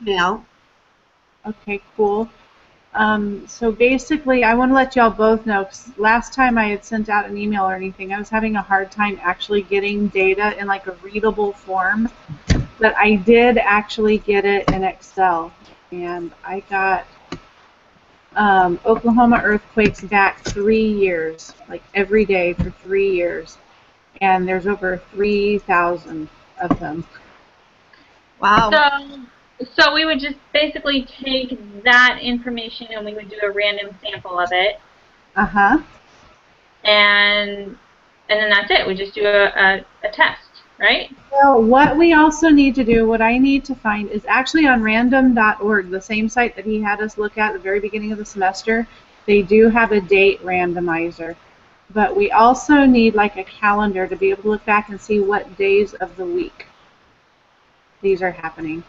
email. Okay, cool. So basically, I want to let y'all both know, 'cause last time I had sent out an email or anything, I was having a hard time actually getting data in like a readable form, but I did actually get it in Excel, and I got Oklahoma earthquakes back 3 years, like every day for 3 years, and there's over 3,000 of them. Wow. So we would just basically take that information and we would do a random sample of it. Uh-huh. And then that's it. We just do a test, right? Well, what we also need to do, what I need to find, is actually on random.org, the same site that he had us look at the very beginning of the semester. They do have a date randomizer. But we also need like a calendar to be able to look back and see what days of the week these are happening.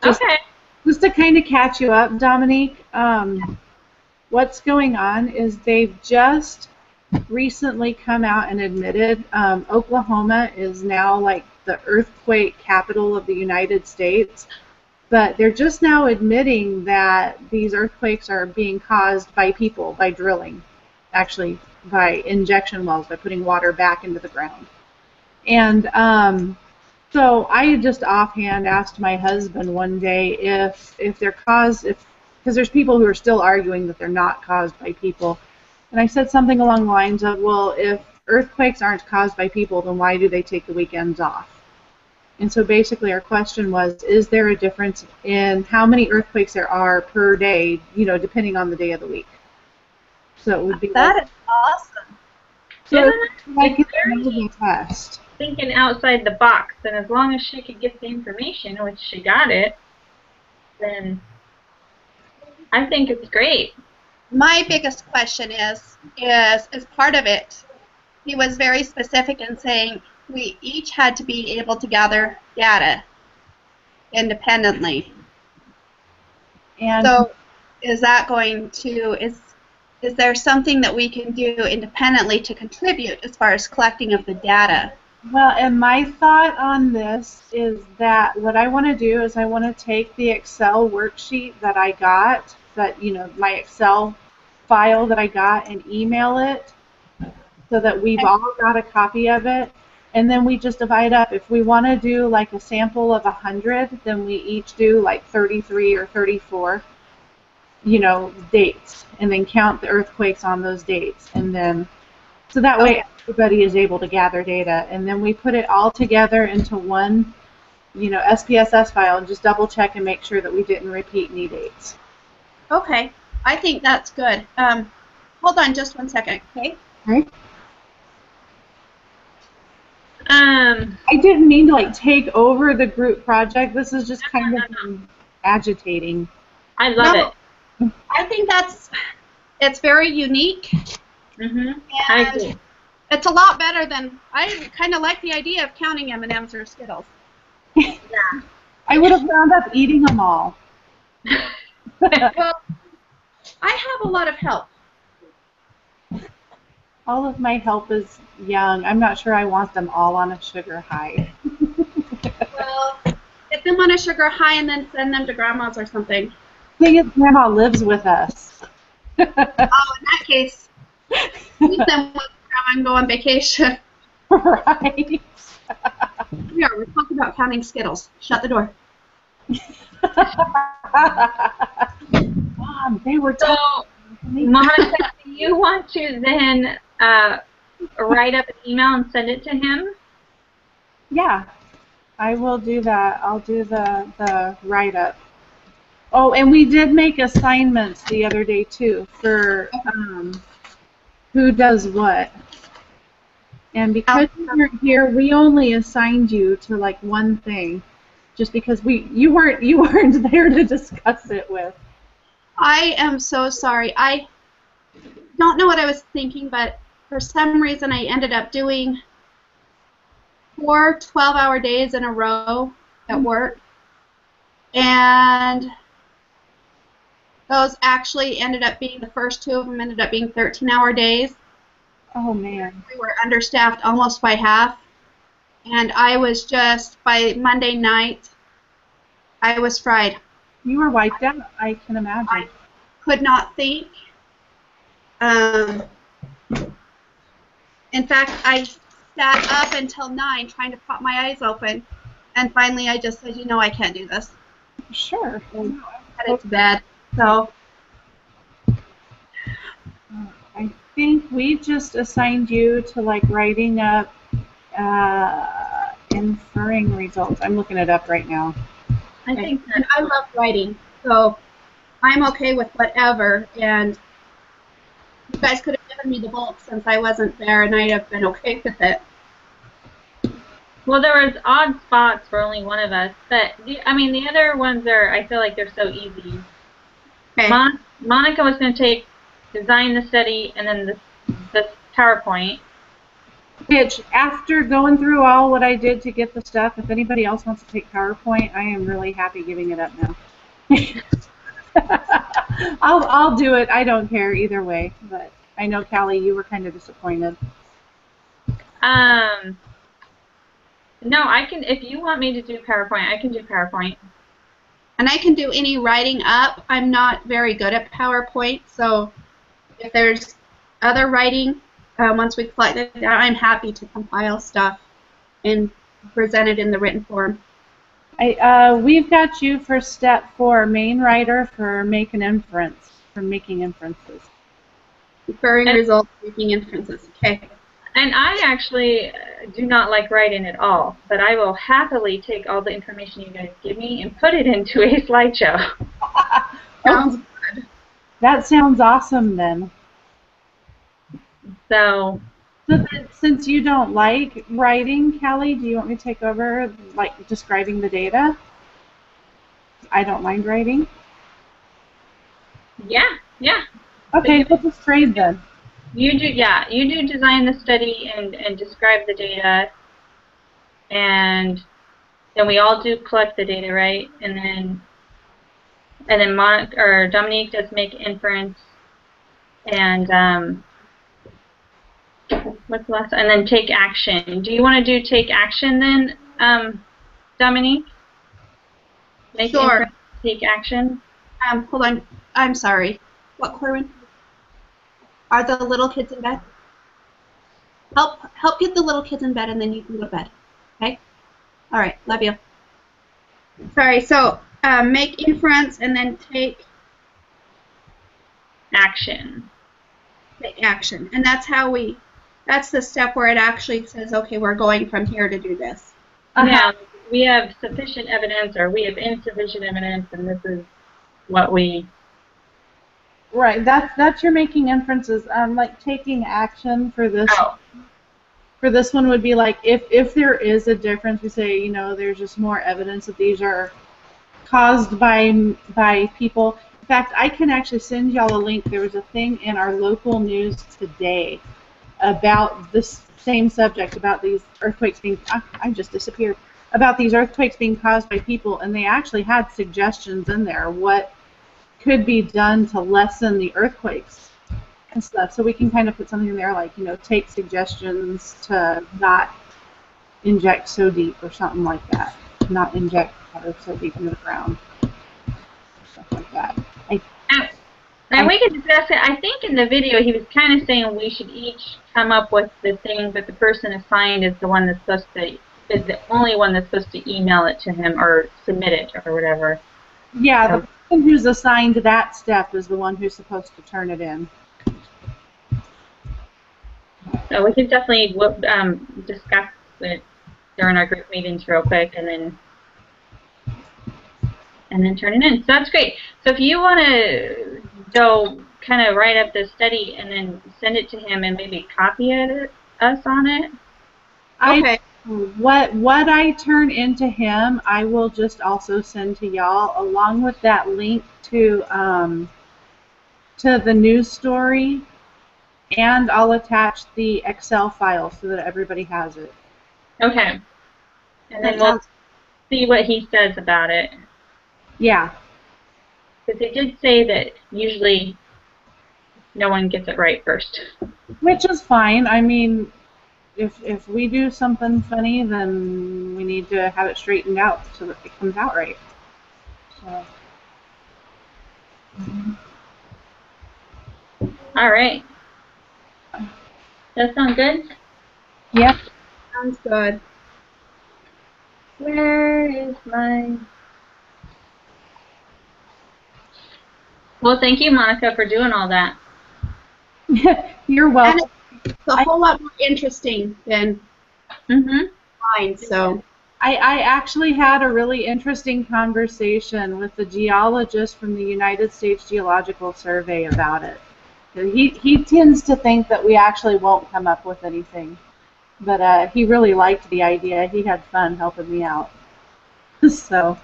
Okay. Just to kind of catch you up, Dominique, what's going on is they've just recently come out and admitted Oklahoma is now like the earthquake capital of the United States, but they're just now admitting that these earthquakes are being caused by people, by drilling, actually by injection wells, by putting water back into the ground. And so I just offhand asked my husband one day if they're caused, because there's people who are still arguing that they're not caused by people. And I said something along the lines of, well, if earthquakes aren't caused by people, then why do they take the weekends off? And so basically our question was, is there a difference in how many earthquakes there are per day, depending on the day of the week? So it would be that is awesome. So it's very test. Thinking outside the box, and as long as she could get the information, which she got it, then I think it's great. My biggest question is as part of it, he was very specific in saying we each had to be able to gather data independently. And so is that going to, is there something that we can do independently to contribute as far as collecting of the data? Well, and my thought on this is that what I want to do is I want to take the Excel worksheet that I got, my Excel file that I got, and email it so that we've all got a copy of it, and then we just divide up. If we want to do like a sample of 100, then we each do like 33 or 34, dates, and then count the earthquakes on those dates, and then so that way everybody is able to gather data, and then we put it all together into one, SPSS file, and just double check and make sure that we didn't repeat any dates. Okay, I think that's good. Hold on just one second, okay? Right. I didn't mean to take over the group project. This is just kind of agitating. I love it. I think it's very unique. Mm-hmm. I agree. It's a lot better than, I kind of like the idea of counting M&Ms or Skittles. Yeah. I would have wound up eating them all. Well, I have a lot of help. All of my help is young. I'm not sure I want them all on a sugar high. Well, get them on a sugar high and then send them to grandma's or something. The thing is, Grandma lives with us. Oh, in that case, leave them with grandma and go on vacation. Right. We're talking about counting Skittles. Shut the door. Mom, they were so, Monica, do you want to then write up an email and send it to him? Yeah, I will do that. I'll do the write-up. Oh, and we did make assignments the other day, too, for who does what. And because you weren't here, we only assigned you to, one thing, just because you weren't there to discuss it with. I am so sorry. I don't know what I was thinking, but for some reason I ended up doing 4 12-hour days in a row at work. And those actually ended up being, the first 2 of them ended up being 13-hour days. Oh, man. We were understaffed almost by half. And I was just, by Monday night, I was fried. You were wiped out, I can imagine. I could not think. In fact, I sat up until 9 trying to pop my eyes open, and finally I just said, I can't do this. Sure. And headed to bed. So I think we just assigned you to like writing up inferring results. I'm looking it up right now. I think and I love writing, so I'm okay with whatever. And you guys could have given me the bulk since I wasn't there, and I'd have been okay with it. well, there was odd spots for only one of us, but the other ones I feel like they're so easy. Okay. Monica was going to design the study and then the PowerPoint. Which, after going through all what I did to get the stuff, if anybody else wants to take PowerPoint, I am really happy giving it up now. I'll do it. I don't care either way. But I know, Callie, you were kind of disappointed. No, I can. If you want me to do PowerPoint, I can do PowerPoint. And I can do any writing up. I'm not very good at PowerPoint, so if there's other writing, once we collect it down, I'm happy to compile stuff and present it in the written form. We've got you for step 4, main writer for making inferences. Inferring results, making inferences. Okay. And I actually do not like writing at all, but I will happily take all the information you guys give me and put it into a slideshow. Sounds good. That sounds awesome then. So since you don't like writing, Callie, do you want me to take over, like, describing the data? I don't mind writing. yeah. Okay, we'll just trade then. You do design the study and describe the data, and then we all do collect the data, right? And then Dominique does make inference, and what's the last? And then take action. Do you want to do take action then, Dominique? Make Sure. inference, take action. Hold on. I'm sorry. What, Corwin? Are the little kids in bed? Help get the little kids in bed, and then you can go to bed. Okay? All right. Love you. Sorry. So make inference and then take Action. Take action, and that's how that's the step where it actually says, okay, we're going from here to do this. Yeah, we have sufficient evidence, or we have insufficient evidence, and this is what we. Right, that's your making inferences. Like taking action for this. Oh. For this one would be like if there is a difference, we say there's just more evidence that these are caused by people. In fact, I can actually send y'all a link. There was a thing in our local news today about this same subject, about these earthquakes being. I just disappeared. About these earthquakes being caused by people, and they actually had suggestions in there what could be done to lessen the earthquakes and stuff. So we can kind of put something in there like, take suggestions to not inject so deep or something like that. Not inject water so deep into the ground. Stuff like that. And we could discuss it. I think in the video he was kind of saying we should each come up with the thing, but the person assigned is the one that's supposed to is the only one that's supposed to email it to him or submit it or whatever. Yeah, the person who's assigned to that step is the one who's supposed to turn it in. So we could definitely discuss it during our group meetings real quick, and then turn it in. So that's great. So if you want to go kind of write up the study and then send it to him and maybe copy us on it. Okay. What I turn into him, I will just also send to y'all, along with that link to the news story, and I'll attach the Excel file so that everybody has it. Okay. And then we'll see what he says about it. Yeah. Because they did say that usually no one gets it right first. Which is fine. I mean, if we do something funny, then we need to have it straightened out so that it comes out right. So, All right. That sound good? yep. Sounds good. Where is my... Well, thank you, Monica, for doing all that. You're And welcome. it's a whole lot more interesting than Mm-hmm. mine, so. I actually had a really interesting conversation with the geologist from the United States Geological Survey about it. He tends to think that we actually won't come up with anything, but he really liked the idea. He had fun helping me out. So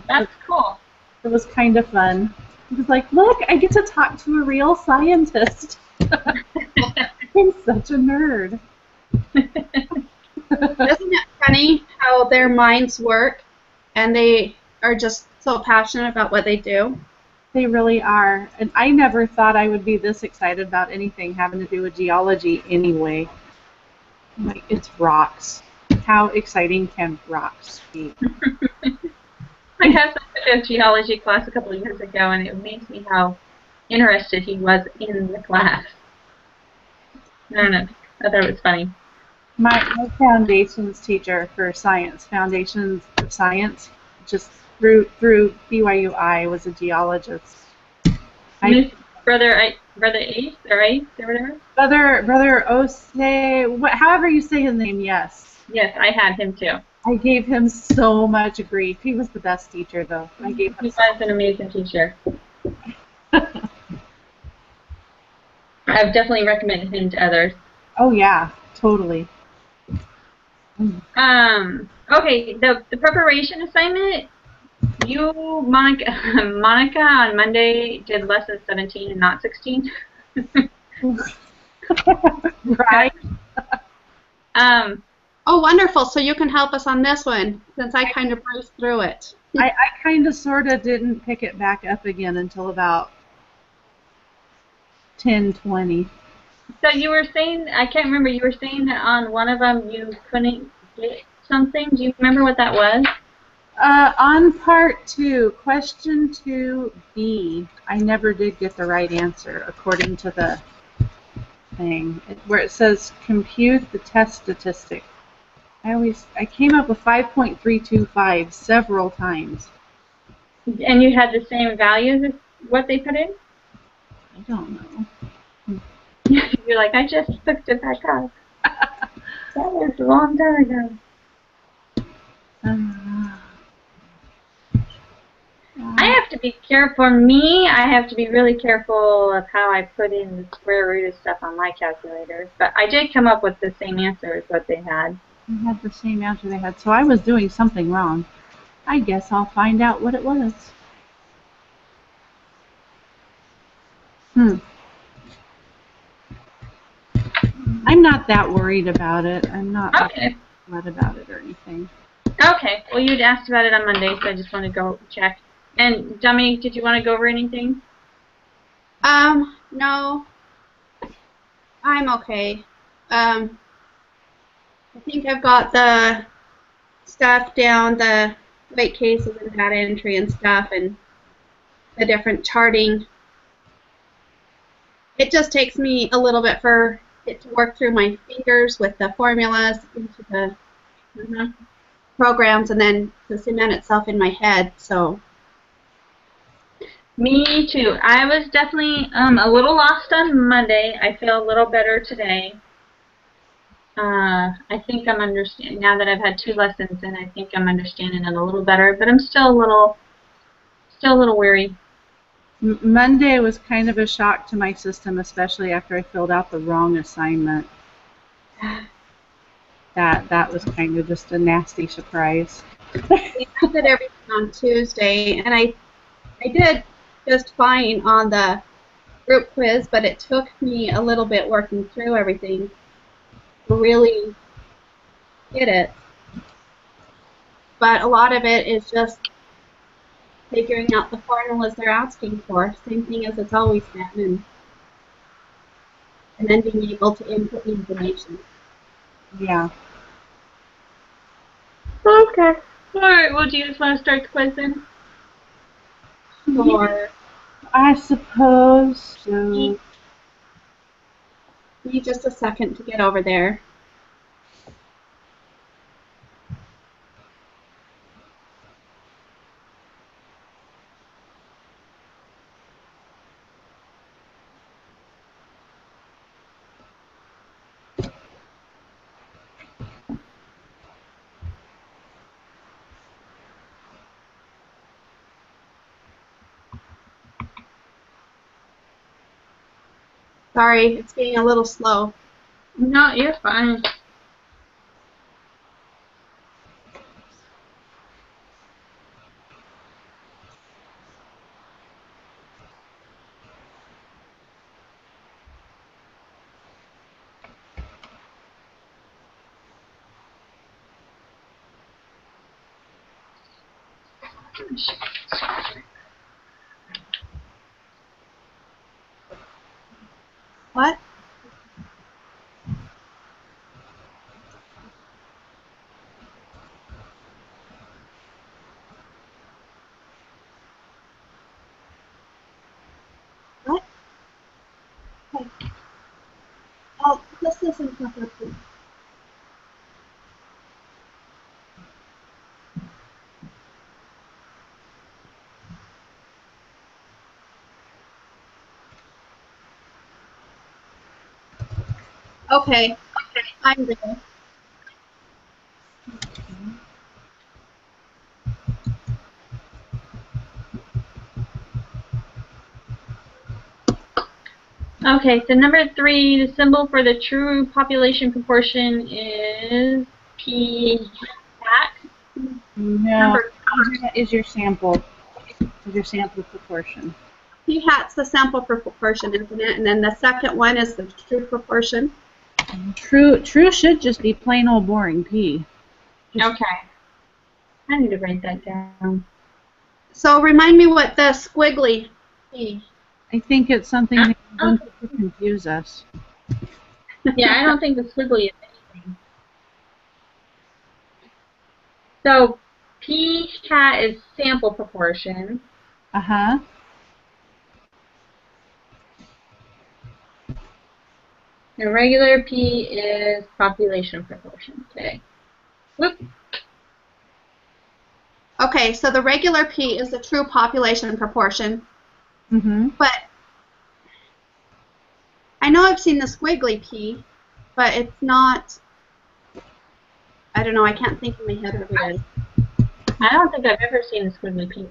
That's cool. it was kind of fun. He was like, look, I get to talk to a real scientist. I'm such a nerd. Isn't it funny how their minds work and they are just so passionate about what they do? They really are. And I never thought I would be this excited about anything having to do with geology anyway. Like, it's rocks. How exciting can rocks be? My cousin took a geology class a couple of years ago, and it amazed me how interested he was in the class. I don't know. I thought it was funny. My foundations teacher for science, foundations of science, just through BYUI was a geologist. Brother Ace or Ace or whatever? Brother Ose, however you say his name, yes. Yes, I had him too. I gave him so much grief. He was the best teacher, though. He was an amazing teacher. I've definitely recommended him to others. Oh yeah, totally. Okay, the preparation assignment. You, Monica, on Monday did lesson 17 and not 16. Right. Oh, wonderful. So you can help us on this one, since I kind of breezed through it. I kind of sort of didn't pick it back up again until about 10:20. So you were saying, I can't remember, you were saying that on one of them you couldn't get something. Do you remember what that was? On part 2, question 2B, I never did get the right answer according to the thing where it says compute the test statistic. I came up with 5.325 several times. And you had the same values as what they put in? I don't know. You're like, I just looked it back up. That was a long time ago. I have to be careful. For me, I have to be really careful of how I put in the square root of stuff on my calculator. But I did come up with the same answer as what they had. I had the same answer they had, so I was doing something wrong. I guess I'll find out what it was. I'm not that worried about it. I'm not Okay. mad about it or anything. Okay. Well, you'd asked about it on Monday, so I just want to go check. And Dominique, did you want to go over anything? No. I'm okay. I think I've got the stuff down, the weight cases and data entry and stuff, and the different charting. It just takes me a little bit for it to work through my fingers with the formulas into the programs and then to cement itself in my head. So. Me too. I was definitely a little lost on Monday. I feel a little better today. I think I'm understanding now that I've had 2 lessons, and I think I'm understanding it a little better. But I'm still a little weary. Monday was kind of a shock to my system, especially after I filled out the wrong assignment. That was kind of just a nasty surprise. I did everything on Tuesday, and I did just fine on the group quiz, but it took me a little bit working through everything to really get it. But a lot of it is just figuring out the formulas they're asking for, same thing as it's always been, and then being able to input the information. Yeah. Okay. All right. Well, do you just want to start the quiz then? Or I suppose so. Give me just a second to get over there. Sorry, it's being a little slow. no, you're fine. What? What? Okay. Oh, this isn't perfect. Okay, I'm there. Okay, so number 3, the symbol for the true population proportion is P hat. No, is your sample proportion. P hat's the sample proportion, isn't it? And then the second one is the true proportion. True should just be plain old boring P. Okay. I need to write that down. So remind me what the squiggly P. I think it's something that wants to confuse us. Yeah, I don't think the squiggly is anything. So P hat is sample proportion. Uh-huh. And regular P is population proportion. Okay. Whoop. Okay, so the regular P is the true population proportion. Mm-hmm. But I know I've seen the squiggly P, but it's not, I don't know, I can't think in my head what it is. I don't think I've ever seen the squiggly P.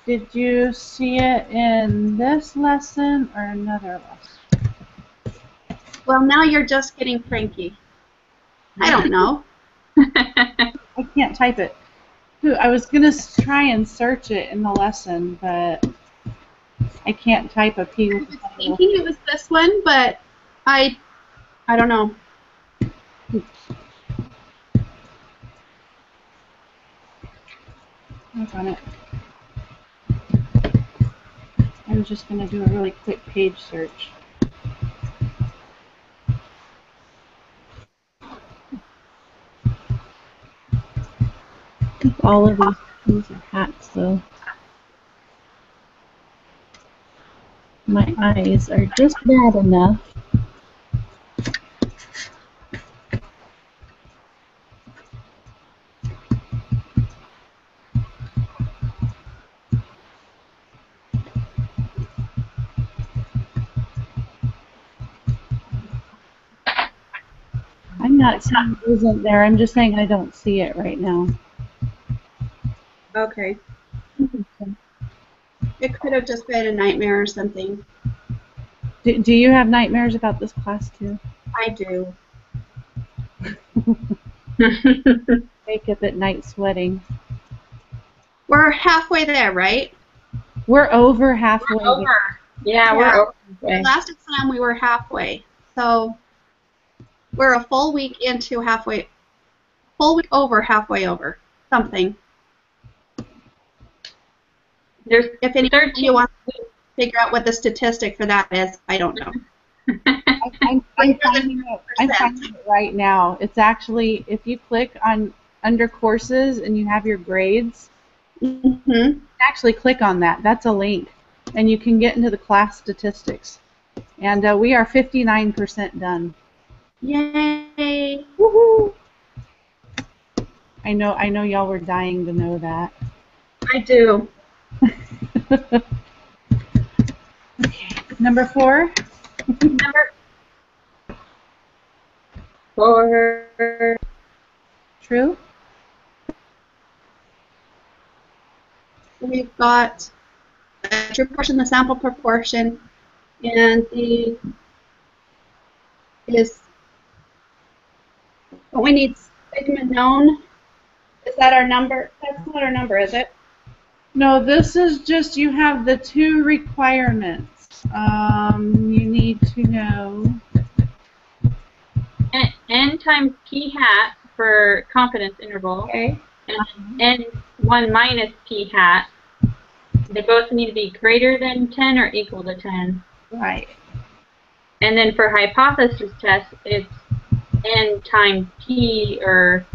Did you see it in this lesson or another lesson? Well, now you're just getting cranky. I don't know. I can't type it. Ooh, I was going to try and search it in the lesson, but I can't type a P I with was a title. thinking it was this one, but I don't know. Click on it. I'm just going to do a really quick page search. All of these are hats, though. My eyes are just bad enough. I'm not saying it isn't there. I'm just saying I don't see it right now. Okay. It could have just been a nightmare or something. Do you have nightmares about this class, too? I do. Wake up at night sweating. We're halfway there, right? We're over halfway. We're over. Yeah, we're Yeah. over. The last exam we were halfway. So we're a full week into halfway, full week over halfway over. Something. There's If any 13. you want to figure out what the statistic for that is, I don't know. I'm finding it right now. It's actually, if you click on under courses and you have your grades, Mm-hmm. actually click on that. That's a link. And you can get into the class statistics. And we are 59% done. Yay! Woohoo! I know y'all were dying to know that. I do. Okay. Number 4. Number 4. True? We've got a true portion, the sample proportion, and the is what we need sigma known. Is that our number? That's not our number, is it? No, this is just you have the 2 requirements. You need to know. N times p hat for confidence interval, Okay. and N1 minus p hat. They both need to be greater than 10 or equal to 10. Right. And then for hypothesis test, it's N times P or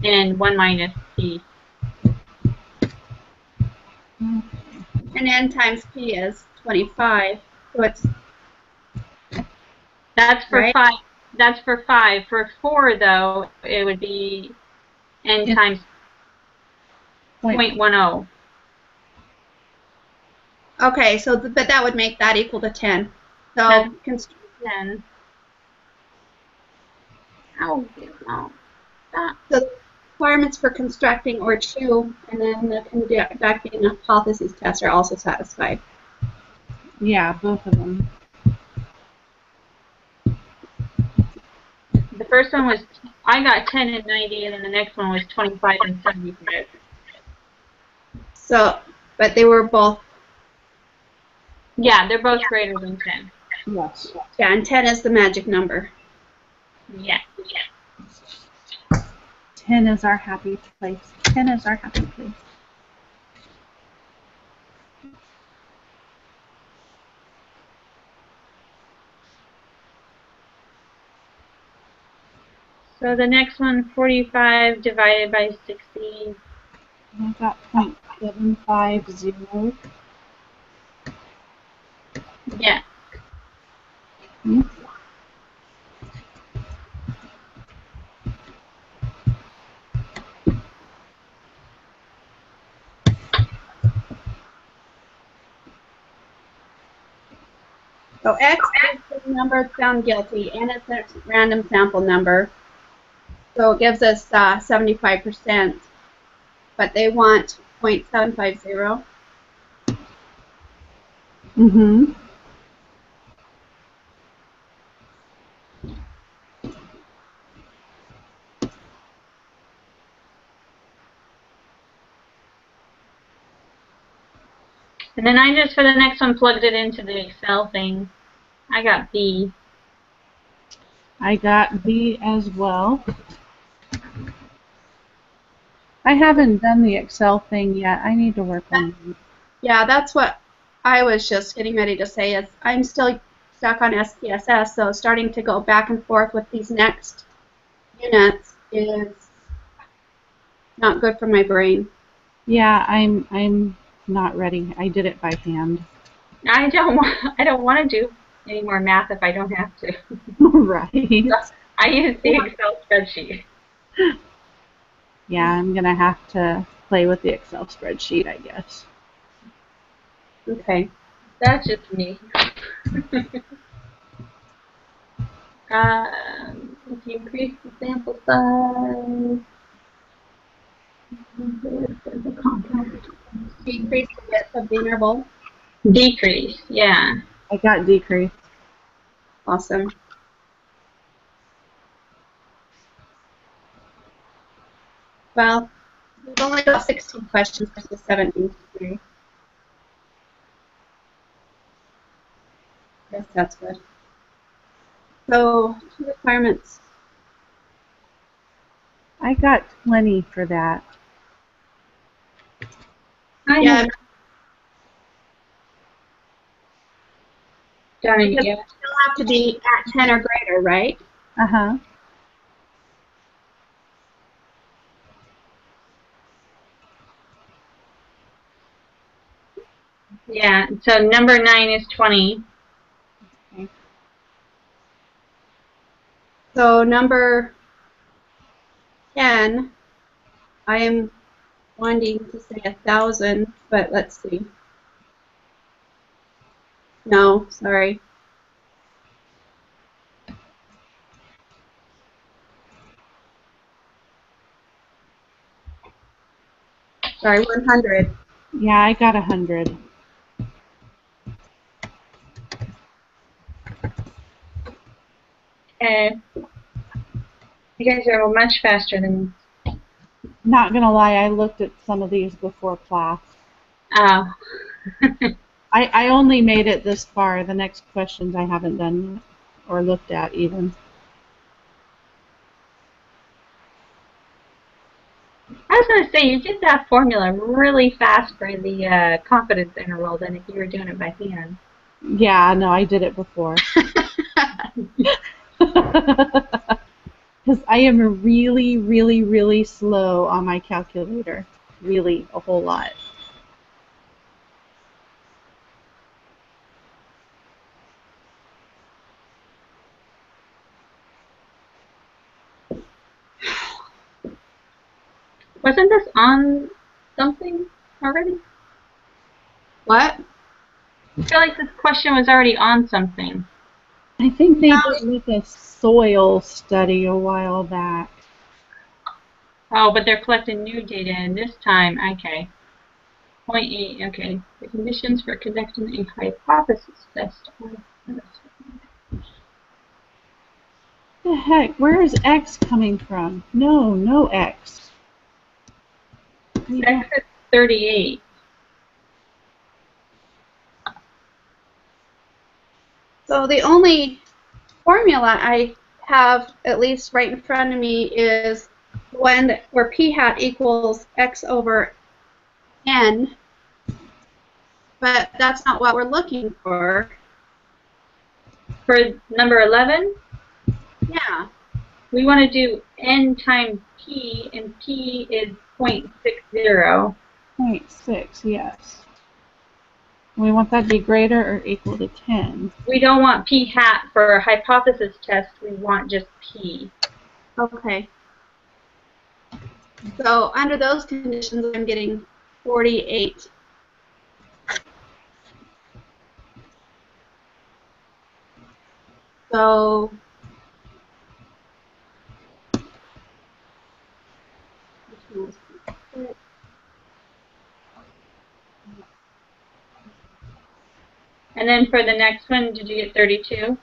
N1 minus P. And N times P is 25. So it's That's for right? 5. That's for 5. For 4, though, it would be N times 0.10. Okay, so but that would make that equal to 10. So That's 10. Oh, no. the requirements for constructing or true, and then the conducting a hypothesis test are also satisfied. Yeah, both of them. The first one was, I got 10 and 90, and then the next one was 25 and 75. So, but they were both, Yeah, they're both greater than 10. Yes. yeah, and 10 is the magic number. Yeah. 10 is our happy place. 10 is our happy place. So the next one, 45 divided by 16. I got 0.750. Yeah. Hmm. So X is the number found guilty, and it's a random sample number. So it gives us 75%, but they want 0.750. Mm-hmm. And then I just, for the next one, plugged it into the Excel thing. I got B. I got B as well. I haven't done the Excel thing yet. I need to work on it. Yeah, that's what I was just getting ready to say. Is I'm still stuck on SPSS, so starting to go back and forth with these next units is not good for my brain. Yeah, I'm not ready. I did it by hand. I don't want to do any more math if I don't have to. Right. I use the Excel spreadsheet. Yeah, I'm gonna have to play with the Excel spreadsheet, I guess. Okay. That's just me. If you increase the sample size, the compound. Decrease the width of the interval. Decrease, yeah. I got decrease. Awesome. Well, we've only got 16 questions versus 17 today. Guess that's good. So, 2 requirements. I got 20 for that. Yeah, Darn, because yeah. you still have to be at 10 or greater, right? Uh-huh. Yeah, so number 9 is 20. Okay. So number 10, I am wanting to say 1,000, but let's see. No, sorry. Sorry, 100. Yeah, I got 100. Okay. You guys are much faster than. Not gonna lie, I looked at some of these before class. Oh. I only made it this far. The next questions I haven't done yet, or looked at even. I was going to say, you did that formula really fast for the confidence interval than if you were doing it by hand. Yeah, no, I did it before. Because I am really, really, really slow on my calculator. Really, a whole lot. Wasn't this on something already? What? I feel like this question was already on something. I think they did like a soil study a while back. Oh, but they're collecting new data, and this time, okay. 0.8, okay. The conditions for conducting a hypothesis test. The heck? Where is X coming from? No, no X. X is 38. So the only formula I have, at least right in front of me, is when where p hat equals x over n, but that's not what we're looking for. For number 11, Yeah. we want to do n times p, and p is 0.60. 0.6, yes. We want that to be greater or equal to 10. We don't want p hat for a hypothesis test. We want just p. Okay. So under those conditions, I'm getting 48. So And then for the next one, did you get 32?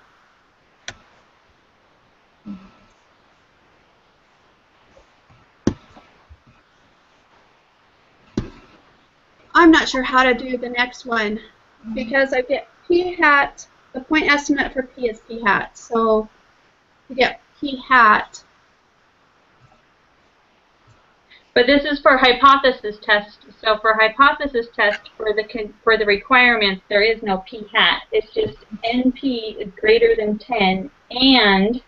I'm not sure how to do the next one because I get p hat, the point estimate for p is p hat. So to get p hat, But this is for hypothesis test. So for hypothesis test, for the requirements, there is no p hat. It's just np is greater than 10 and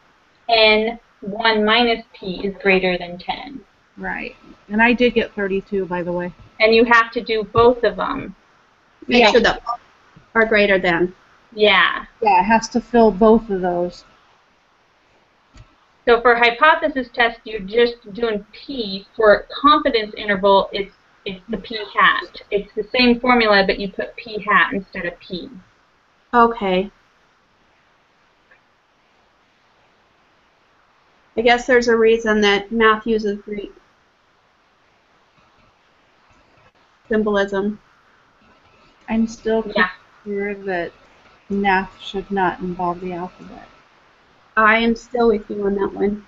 n1 minus p is greater than 10. Right. And I did get 32, by the way. And you have to do both of them. make sure that both are greater than. Yeah. Yeah, it has to fill both of those. So for hypothesis test, you're just doing p. For confidence interval, it's the p hat. It's the same formula, but you put p hat instead of p. Okay. I guess there's a reason that math uses Greek symbolism. I'm still Yeah. sure that math should not involve the alphabet. I am still with you on that one.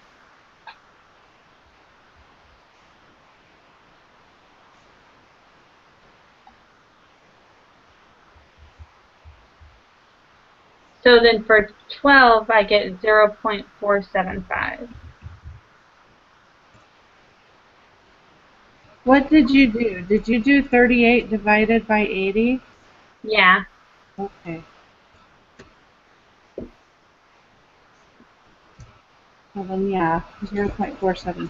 So then for 12, I get 0.475. What did you do? Did you do 38 divided by 80? Yeah. Okay. Well then, yeah, 0.47.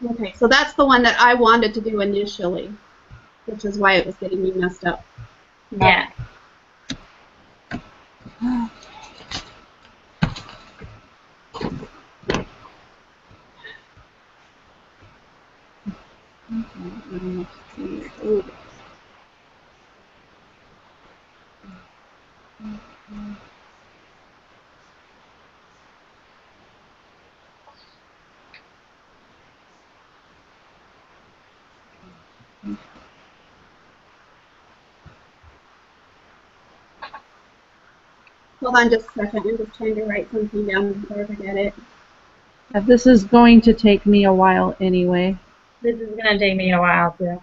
Okay, so that's the one that I wanted to do initially, which is why it was getting me messed up. Yeah. Hold on just a second. I'm just trying to write something down before I forget it. This is going to take me a while anyway. This is going to take me a while, too.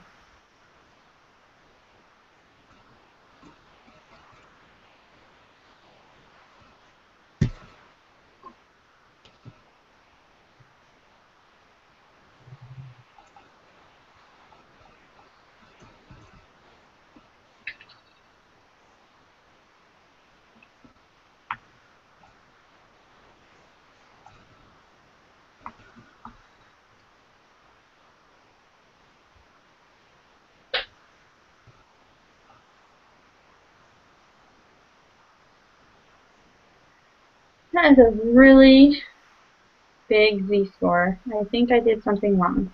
That is a really big z-score. I think I did something wrong.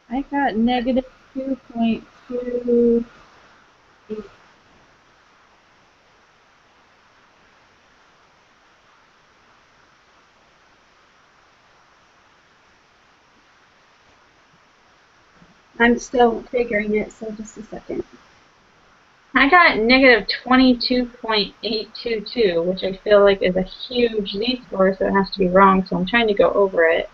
I got negative 2.2. I'm still figuring it, so just a second. I got negative 22.822, which I feel like is a huge z-score, so it has to be wrong, so I'm trying to go over it.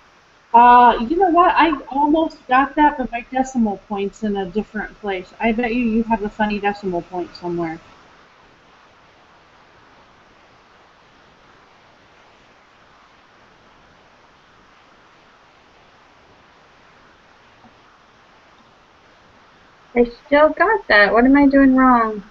You know what? I almost got that, but my decimal point's in a different place. I bet you have a funny decimal point somewhere. I still got that. What am I doing wrong?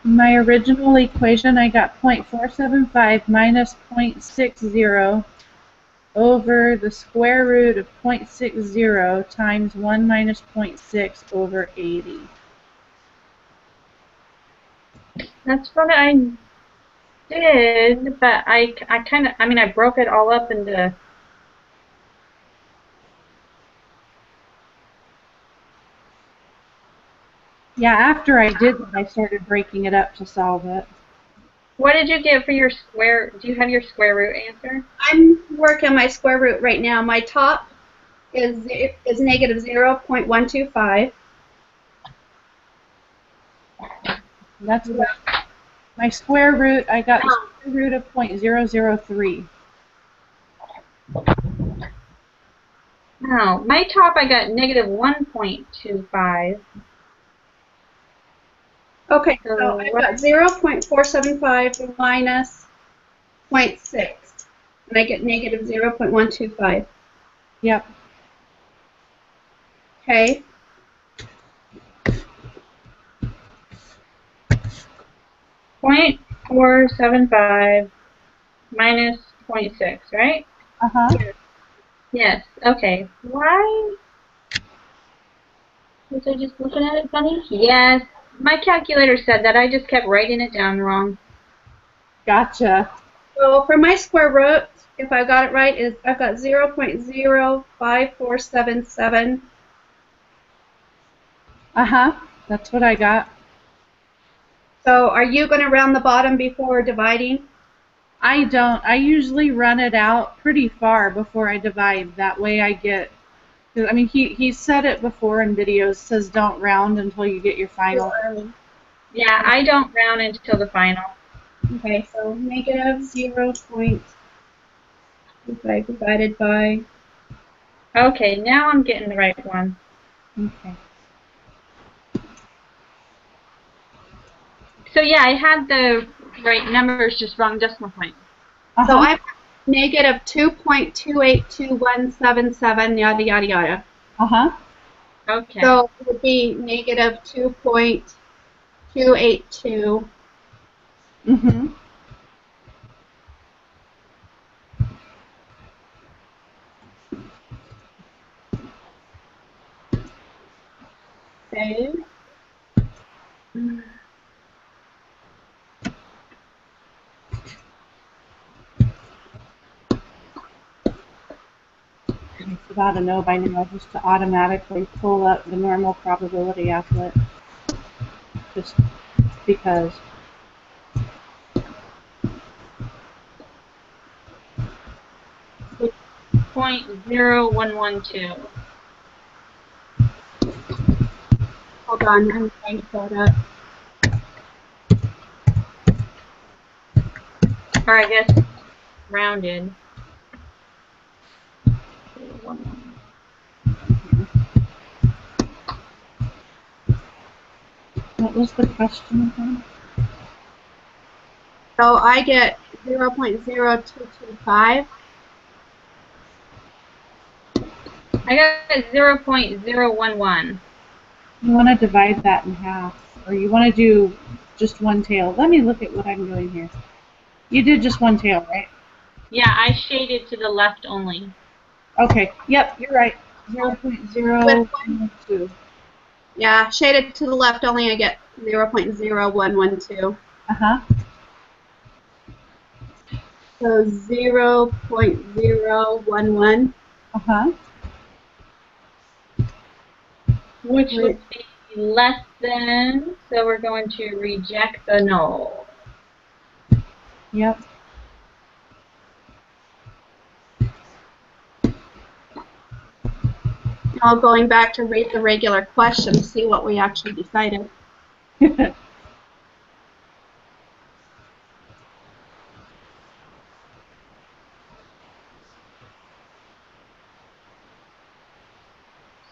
My original equation, I got 0.475 minus 0.60 over the square root of 0.60 times 1 minus 0.6 over 80. That's what I did, but I mean, I broke it all up into... Yeah, after I did that, I started breaking it up to solve it. What did you get for your square? Do you have your square root answer? I'm working my square root right now. My top is negative 0.125. That's what my square root, I got the square root of 0.003. No, my top I got negative 1.25. Okay, so I've got 0.475 minus 0.6, and I get negative 0.125. Yep. Okay. .475 minus 0.6, right? Uh-huh. Yes. Okay. Why? Was I just looking at it funny? Yes. My calculator said that. I just kept writing it down wrong. Gotcha. So for my square root, if I got it right, is I've got 0.05477. Uh-huh. That's what I got. So are you going to round the bottom before dividing? I don't. I usually run it out pretty far before I divide. That way I get I mean, he said it before in videos, says don't round until you get your final. Yeah, I don't round until the final. Okay, so negative 0.25 divided by. Okay, now I'm getting the right one. Okay. So yeah, I had the right numbers, just wrong decimal point. So I've negative 2.282177, yada, yada, yada. Okay. So it would be negative 2.282. Mm-hmm. Okay. It's about a no by now, just to automatically pull up the normal probability applet. Just because. .0112. Hold on, I'm trying to pull it up. Or I guess rounded. What was the question again? So I get 0.0225. I got 0.011. You want to divide that in half, or you want to do just one tail. Let me look at what I'm doing here. You did just one tail, right? Yeah, I shaded to the left only. Okay. Yep, you're right. 0.012. Yeah, shaded to the left only, I get 0.0112. Uh-huh. So 0.011. Uh-huh. Which would be less than, so we're going to reject the null. Yep. Now going back to rate the regular question to see what we actually decided.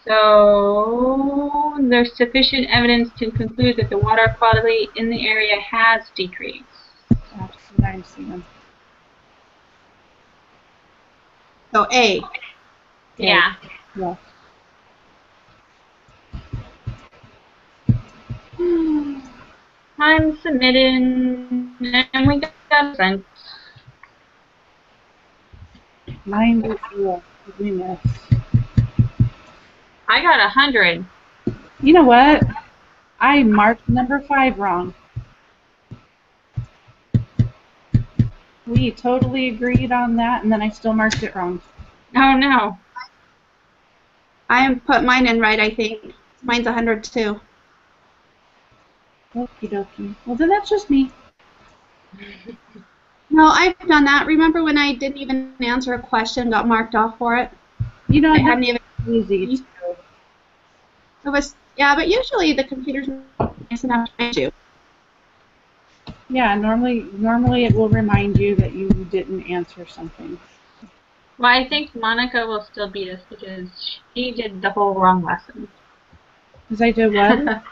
So there's sufficient evidence to conclude that the water quality in the area has decreased. That's what I'm seeing. So A. Yeah. Yes. I'm submitting, and we got a sent. Mine is 0. Did we miss? I got 100. You know what? I marked number 5 wrong. We totally agreed on that, and then I still marked it wrong. Oh no. I put mine in right, I think. Mine's 100 too. Okie dokie. Well, then that's just me. No, I've done that. Remember when I didn't even answer a question, got marked off for it? You know, I hadn't even. easy. It was, yeah, but usually the computer's nice enough to find you. Yeah, normally it will remind you that you didn't answer something. Well, I think Monica will still beat us because she did the whole wrong lesson. Because I did what?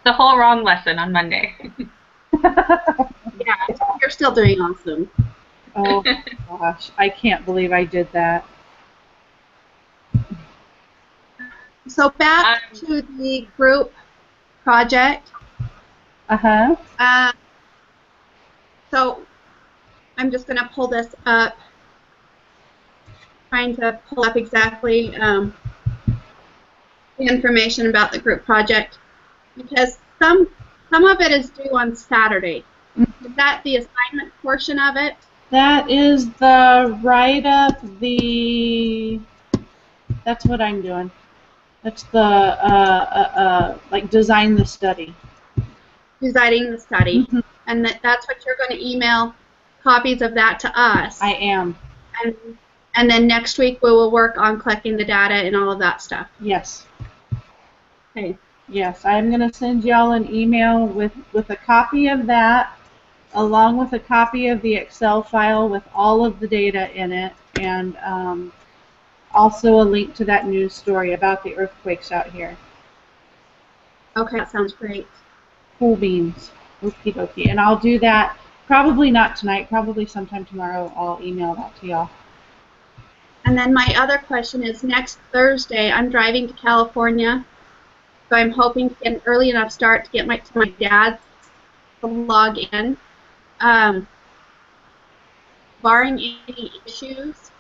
the whole wrong lesson on Monday. Yeah, you're still doing awesome. Oh gosh, I can't believe I did that. So back to the group project. Uh-huh. So I'm just going to pull this up, trying to pull up exactly the information about the group project, because some of it is due on Saturday. Is that the assignment portion of it? That is the write-up, that's what I'm doing. That's the, like, design the study. Designing the study. Mm-hmm. And that's what you're going to email copies of that to us. I am. And And then next week we will work on collecting the data and all of that stuff. Yes. Okay. Yes, I'm going to send y'all an email with a copy of that, along with a copy of the Excel file with all of the data in it, and also a link to that news story about the earthquakes out here. Okay, that sounds great. Cool beans. Okie dokie. And I'll do that probably not tonight, probably sometime tomorrow. I'll email that to y'all. And then my other question is next Thursday, I'm driving to California, so I'm hoping to get an early enough start to get my dad to log in. Barring any issues,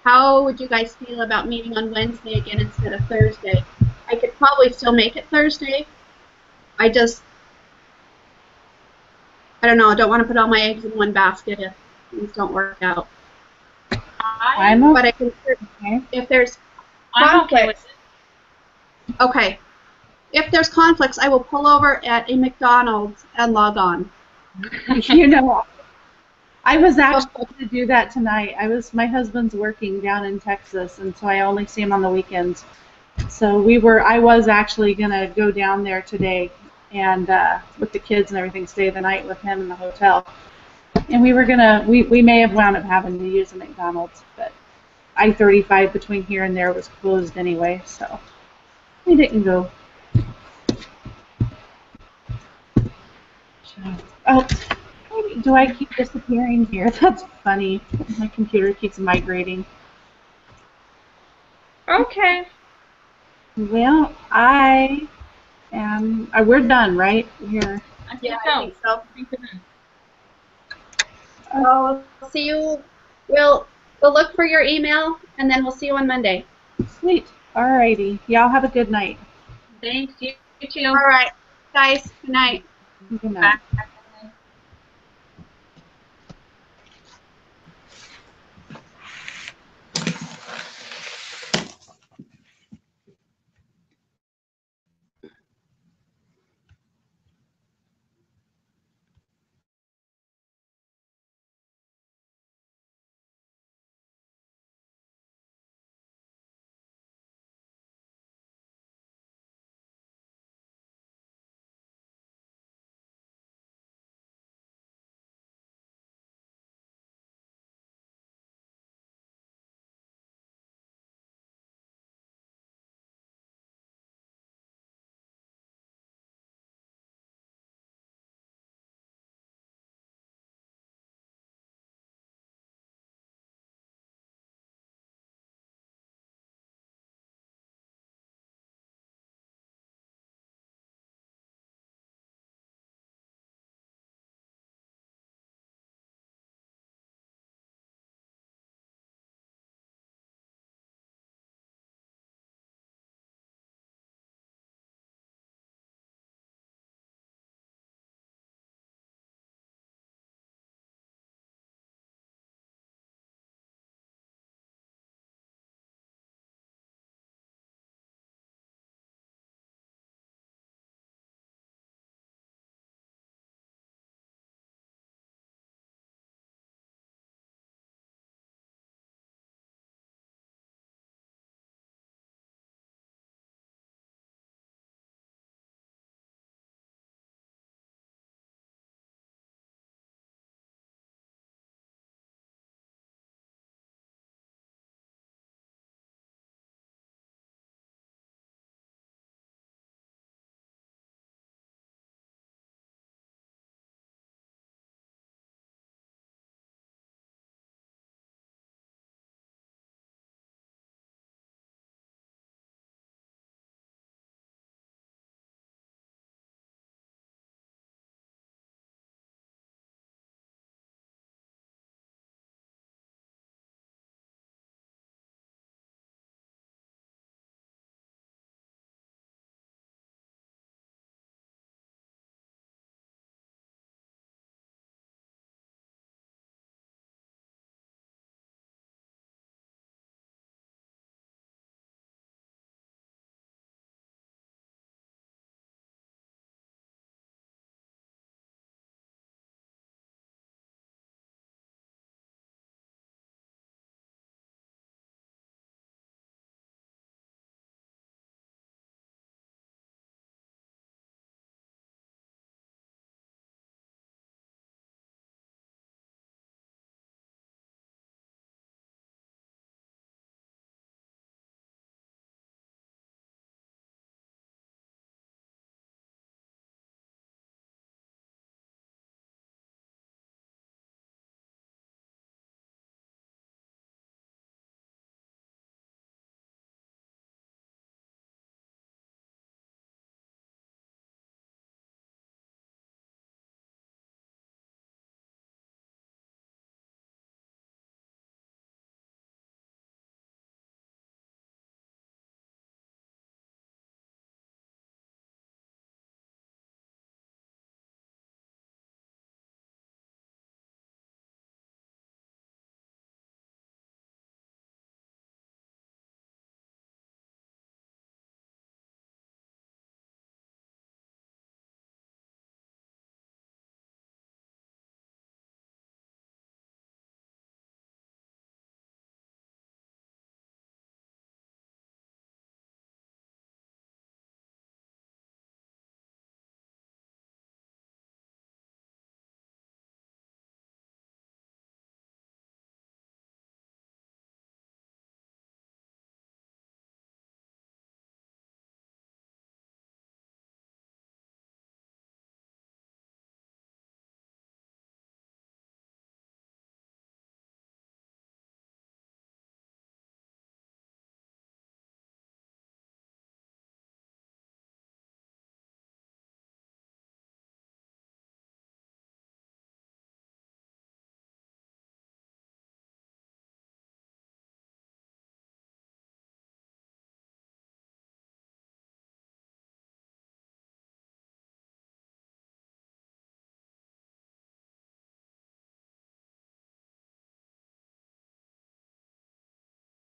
how would you guys feel about meeting on Wednesday again instead of Thursday? I could probably still make it Thursday. I don't know, I don't want to put all my eggs in one basket if things don't work out. I'm okay. But I can, if there's I'm okay with conflicts, okay. If there's conflicts, I will pull over at a McDonald's and log on. You know, I was actually going to do that tonight. My husband's working down in Texas, and so I only see him on the weekends. So I was actually going to go down there today and with the kids and everything, stay the night with him in the hotel. And we may have wound up having to use a McDonald's, but I-35 between here and there was closed anyway, so we didn't go. Oh, do I keep disappearing here? That's funny. My computer keeps migrating. Okay. Well, we're done, right? I think so. We'll see you. We'll look for your email, and then we'll see you on Monday. Sweet. Alrighty. Y'all have a good night. Thanks. You too. All right, guys. Good night. Good night. Bye.